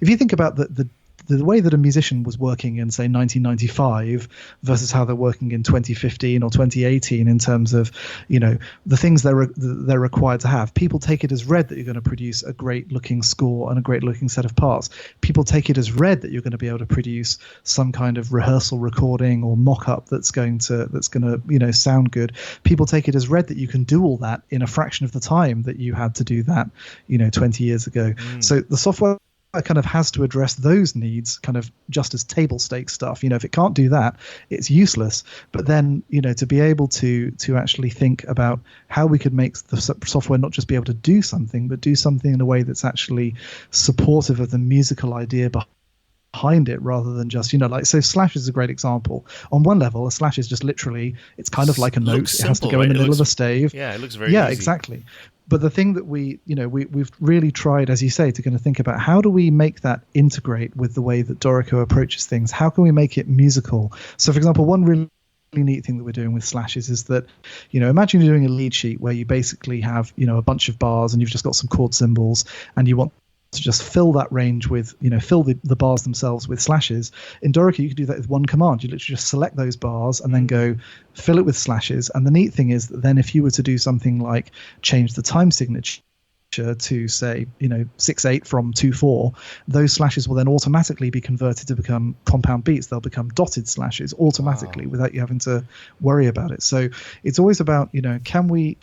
you think about the way that a musician was working in, say, 1995 versus how they're working in 2015 or 2018 in terms of, the things they're required to have. People take it as read that you're going to produce a great looking score and a great looking set of parts. People take it as read that you're going to be able to produce some kind of rehearsal recording or mock-up that's going to sound good. People take it as read that you can do all that in a fraction of the time that you had to do that, 20 years ago. So the software kind of has to address those needs kind of just as table stakes stuff. If it can't do that, it's useless. But then, to be able to actually think about how we could make the software not just be able to do something, but do something in a way that's actually supportive of the musical idea behind it, rather than just, so slash is a great example. On one level, a slash is just literally, it's kind of like a note. It has to go in the middle of a stave. Yeah, it looks very easy. Exactly. But the thing that we've really tried, as you say, to kind of think about, how do we make that integrate with the way that Dorico approaches things? How can we make it musical? So, for example, one really neat thing that we're doing with slashes is that, imagine you're doing a lead sheet where you basically have, a bunch of bars and you've just got some chord symbols, and you want to just fill that range with, fill the bars themselves with slashes. In Dorico, you can do that with one command. You literally just select those bars and then go fill it with slashes. And the neat thing is that then if you were to do something like change the time signature to, say, 6/8 from 2/4, those slashes will then automatically be converted to become compound beats. They'll become dotted slashes automatically without you having to worry about it. So it's always about, can we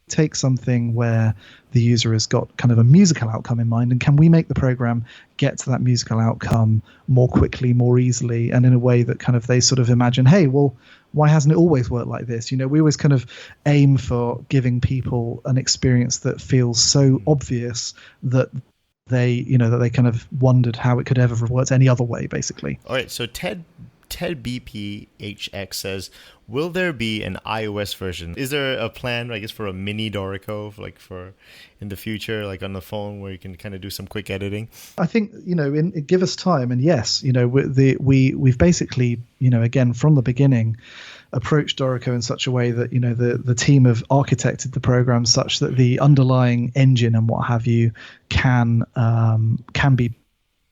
take something where the user has got kind of a musical outcome in mind, and can we make the program get to that musical outcome more quickly, more easily, and in a way that kind of they sort of imagine, hey, well, why hasn't it always worked like this? We always kind of aim for giving people an experience that feels so obvious that they kind of wondered how it could ever have worked any other way, basically. All right, so Ted BPHX says, will there be an iOS version? Is there a plan, I guess, for a mini Dorico, like for in the future, like on the phone, where you can kind of do some quick editing? I think, give us time. And yes, we've basically, again, from the beginning, approached Dorico in such a way that, the team have architected the program such that the underlying engine and what have you can be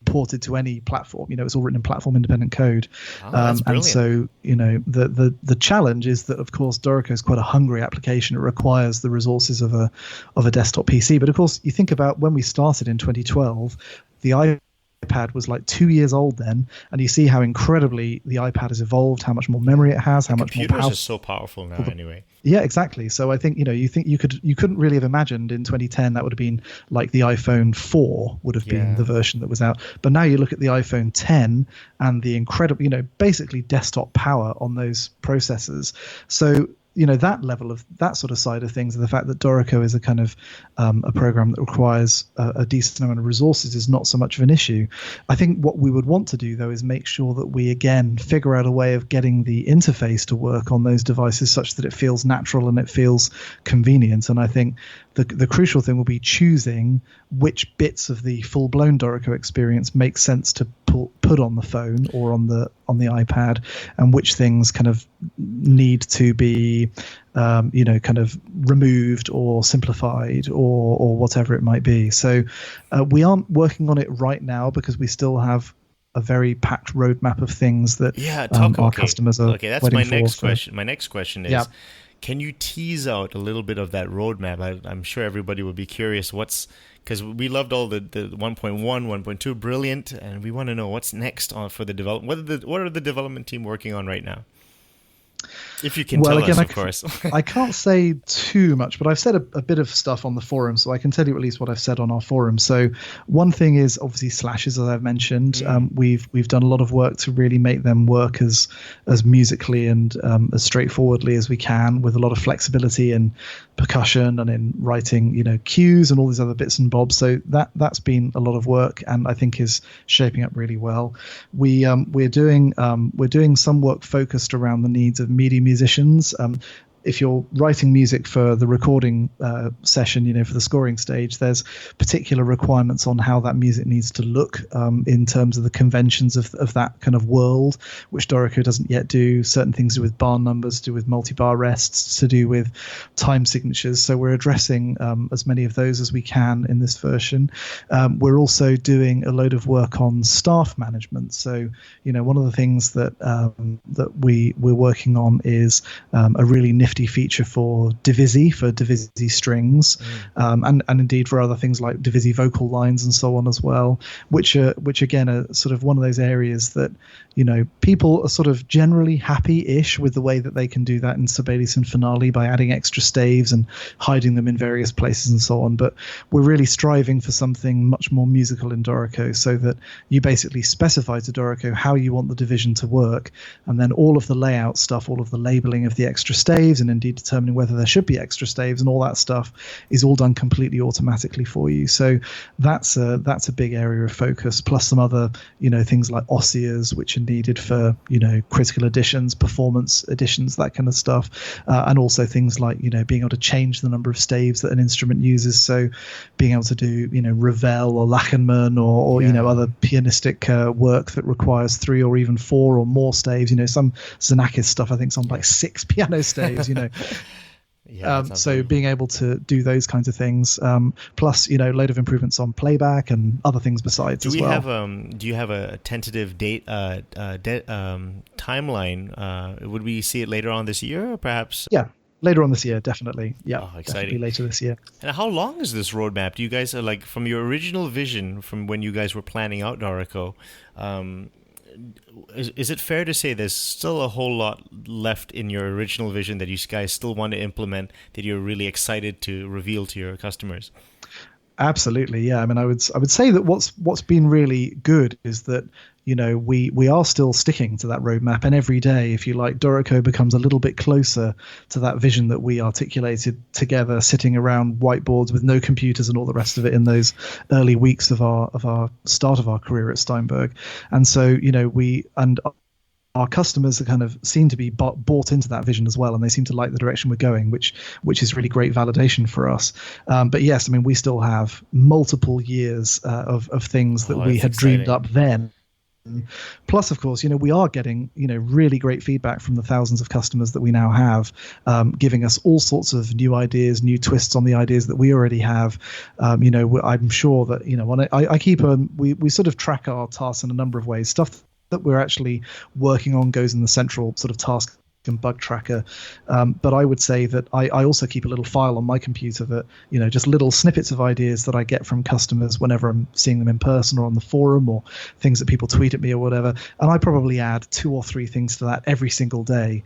ported to any platform. It's all written in platform independent code. And so the challenge is that, of course, Dorico is quite a hungry application. It requires the resources of a desktop PC. But of course, you think about when we started in 2012, the iPad was like 2 years old then, and you see how incredibly the iPad has evolved, how much more memory it has, how much more powerful. Computers are so powerful now anyway. Yeah, exactly. So I think, you couldn't really have imagined in 2010 that would have been like the iPhone 4 would have been the version that was out. But now you look at the iPhone 10 and the incredible, basically desktop power on those processors. So that level of that sort of side of things, and the fact that Dorico is a kind of a program that requires a decent amount of resources is not so much of an issue. I think what we would want to do, though, is make sure that we again figure out a way of getting the interface to work on those devices such that it feels natural and it feels convenient. And I think the crucial thing will be choosing which bits of the full-blown Dorico experience make sense to put on the phone or on the iPad, and which things kind of need to be kind of removed or simplified or whatever it might be. So we aren't working on it right now because we still have a very packed roadmap of things that our customers are that's my next question. My next question is, can you tease out a little bit of that roadmap? I'm sure everybody will be curious because we loved all the 1.1, 1.2, brilliant, and we want to know what's next for the development. What are the development team working on right now? If you can tell us, of course. I can't say too much, but I've said a bit of stuff on the forum, so I can tell you at least what I've said on our forum. So one thing is obviously slashes, as I've mentioned. We've done a lot of work to really make them work as musically and as straightforwardly as we can, with a lot of flexibility in percussion and in writing, cues and all these other bits and bobs. So that's been a lot of work, and I think is shaping up really well. We're doing some work focused around the needs of media musicians. If you're writing music for the recording session, for the scoring stage, there's particular requirements on how that music needs to look in terms of the conventions of that kind of world, which Dorico doesn't yet do. Certain things to do with bar numbers, to do with multi-bar rests, to do with time signatures. So we're addressing as many of those as we can in this version. We're also doing a load of work on staff management. So, one of the things that we're working on is a really nifty feature for Divisi strings, and indeed for other things like Divisi vocal lines and so on as well, which again are sort of one of those areas that people are sort of generally happy-ish with the way that they can do that in Sibelius and Finale by adding extra staves and hiding them in various places and so on. But we're really striving for something much more musical in Dorico, so that you basically specify to Dorico how you want the division to work, and then all of the layout stuff, all of the labeling of the extra staves, and indeed determining whether there should be extra staves and all that stuff is all done completely automatically for you. So that's a big area of focus, plus some other things like osiers, which are needed for critical editions, performance editions, that kind of stuff, and also things like being able to change the number of staves that an instrument uses. So being able to do Ravel or Lachenmann or other pianistic work that requires 3 or even 4 or more staves. Some Xenakis stuff I think is on like 6 piano staves. So being able to do those kinds of things, plus load of improvements on playback and other things besides as well. Do you have a tentative date timeline? Would we see it later on this year, or perhaps? Yeah, later on this year, definitely. Yeah, exciting. Definitely later this year. And how long is this roadmap? Do you guys like from your original vision from when you guys were planning out Dorico? Is it fair to say there's still a whole lot left in your original vision that you guys still want to implement, that you're really excited to reveal to your customers? Absolutely, yeah. I mean, I would say that what's been really good is that we are still sticking to that roadmap, and every day, if you like, Dorico becomes a little bit closer to that vision that we articulated together, sitting around whiteboards with no computers and all the rest of it in those early weeks of our start of our career at Steinberg. And so our customers kind of seem to be bought into that vision as well, and they seem to like the direction we're going, which is really great validation for us. But yes, I mean, we still have multiple years of things that we had dreamed up then. Plus, of course, we are getting, really great feedback from the thousands of customers that we now have, giving us all sorts of new ideas, new twists on the ideas that we already have. I'm sure that, I keep we sort of track our tasks in a number of ways. Stuff that we're actually working on goes in the central sort of task and bug tracker, but I would say that I also keep a little file on my computer that just little snippets of ideas that I get from customers whenever I'm seeing them in person or on the forum, or things that people tweet at me or whatever, and I probably add 2 or 3 things to that every single day,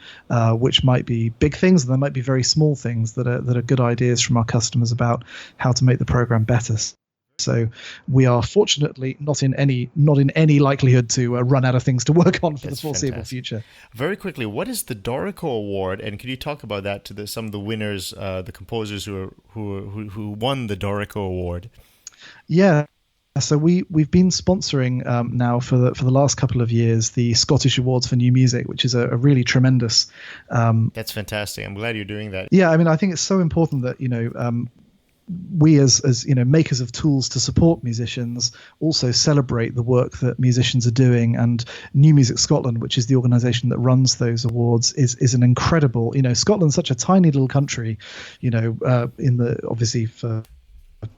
which might be big things and there might be very small things that are good ideas from our customers about how to make the program better. So we are fortunately not in any likelihood to run out of things to work on for the foreseeable future. Very quickly, what is the Dorico Award, and can you talk about that to some of the winners, the composers who won the Dorico Award? Yeah. So we've been sponsoring now for the last couple of years the Scottish Awards for New Music, which is a really tremendous. That's fantastic. I'm glad you're doing that. Yeah, I mean, I think it's so important that we as makers of tools to support musicians also celebrate the work that musicians are doing. And New Music Scotland, which is the organisation that runs those awards, is an incredible. Scotland's such a tiny little country. Obviously for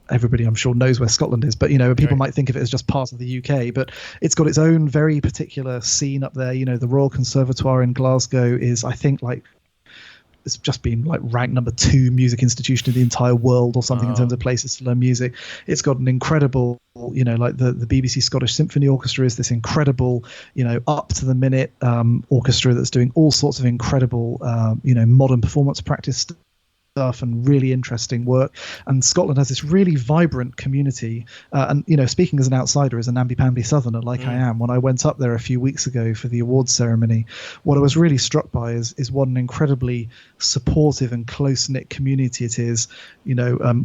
everybody I'm sure knows where Scotland is, but people might think of it as just part of the UK, but it's got its own very particular scene up there. The Royal Conservatoire in Glasgow is, I think, it's just been ranked number 2 music institution in the entire world or something in terms of places to learn music. It's got an incredible, the BBC Scottish Symphony Orchestra is this incredible, up to the minute orchestra that's doing all sorts of incredible, modern performance practice stuff and really interesting work. And Scotland has this really vibrant community. And speaking as an outsider, as a namby-pamby southerner like I am, when I went up there a few weeks ago for the awards ceremony, what I was really struck by is what an incredibly supportive and close-knit community it is.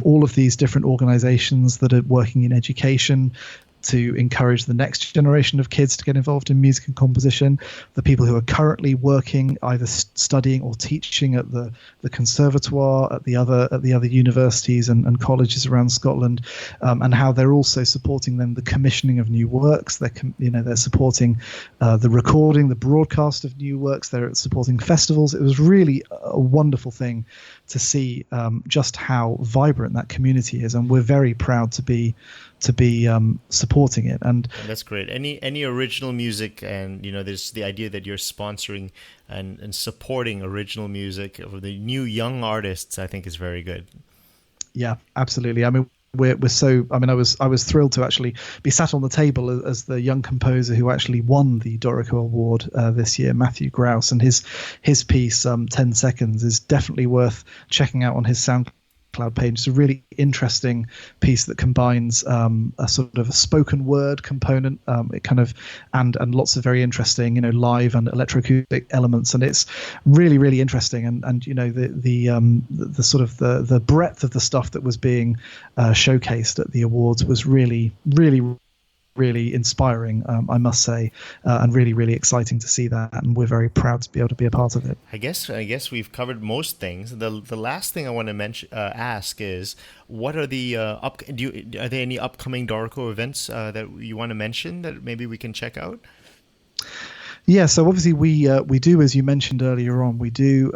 All of these different organizations that are working in education to encourage the next generation of kids to get involved in music and composition, the people who are currently working, either studying or teaching at the conservatoire, at the other universities and colleges around Scotland, and how they're also supporting then the commissioning of new works. They're supporting the recording, the broadcast of new works. They're supporting festivals. It was really a wonderful thing to see just how vibrant that community is, and we're very proud to be supporting it. And that's great. Any original music, and there's the idea that you're sponsoring and supporting original music of the new young artists, I think is very good. Yeah, absolutely. I mean, we're so. I mean, I was thrilled to actually be sat on the table as the young composer who actually won the Dorico Award this year, Matthew Grouse, and his piece 10 Seconds is definitely worth checking out on his SoundCloud page. It's a really interesting piece that combines a sort of a spoken word component, it kind of and lots of very interesting live and electroacoustic elements, and it's really, really interesting. And the sort of the breadth of the stuff that was being showcased at the awards was really, really, really inspiring, I must say, and really, really exciting to see that, and we're very proud to be able to be a part of it. I guess we've covered most things. The last thing I want to ask is, what are the are there any upcoming Dorico events that you want to mention that maybe we can check out? Yeah, so obviously we do, as you mentioned earlier on, we do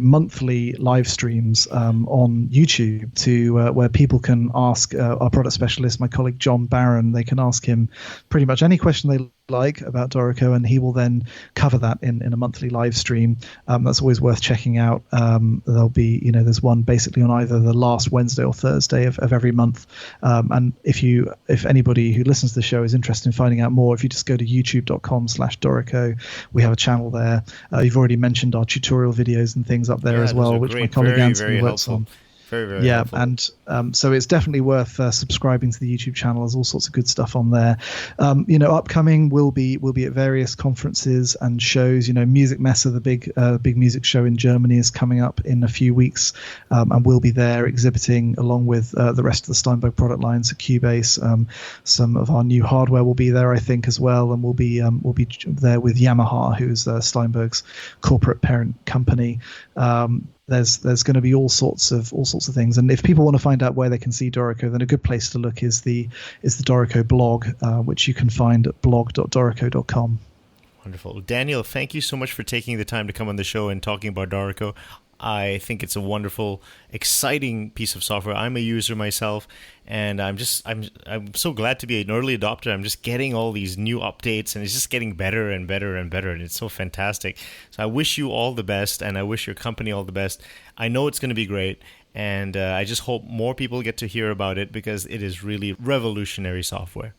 monthly live streams on YouTube to where people can ask our product specialist, my colleague John Barron. They can ask him pretty much any question they like about Dorico, and he will then cover that in a monthly live stream. That's always worth checking out. There'll be there's one basically on either the last Wednesday or Thursday of every month. And if anybody who listens to the show is interested in finding out more, if you just go to youtube.com/Dorico, we have a channel there. You've already mentioned our tutorial videos and things up there as well, which my colleague Anthony works on. Very, very helpful. And so it's definitely worth subscribing to the YouTube channel. There's all sorts of good stuff on there. Upcoming will be at various conferences and shows. Music Messe, the big music show in Germany, is coming up in a few weeks, and we'll be there exhibiting along with the rest of the Steinberg product lines at Cubase. Some of our new hardware will be there, I think, as well, and we'll be there with Yamaha, who's Steinberg's corporate parent company. There's going to be all sorts of things, and if people want to find out where they can see Dorico, then a good place to look is the Dorico blog, which you can find at blog.dorico.com. Wonderful. Daniel, thank you so much for taking the time to come on the show and talking about Dorico. I think it's a wonderful, exciting piece of software. I'm a user myself, and I'm so glad to be an early adopter. I'm just getting all these new updates, and it's just getting better and better and better, and it's so fantastic. So I wish you all the best, and I wish your company all the best. I know it's going to be great, and I just hope more people get to hear about it, because it is really revolutionary software.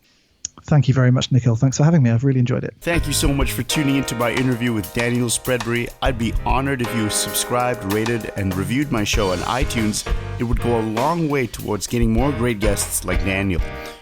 Thank you very much, Nikhil. Thanks for having me. I've really enjoyed it. Thank you so much for tuning into my interview with Daniel Spreadbury. I'd be honored if you subscribed, rated, and reviewed my show on iTunes. It would go a long way towards getting more great guests like Daniel.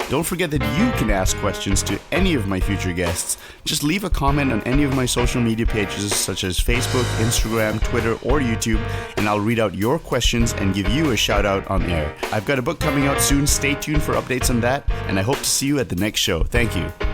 Don't forget that you can ask questions to any of my future guests. Just leave a comment on any of my social media pages such as Facebook, Instagram, Twitter, or YouTube, and I'll read out your questions and give you a shout out on air. I've got a book coming out soon. Stay tuned for updates on that, and I hope to see you at the next show. Thank you.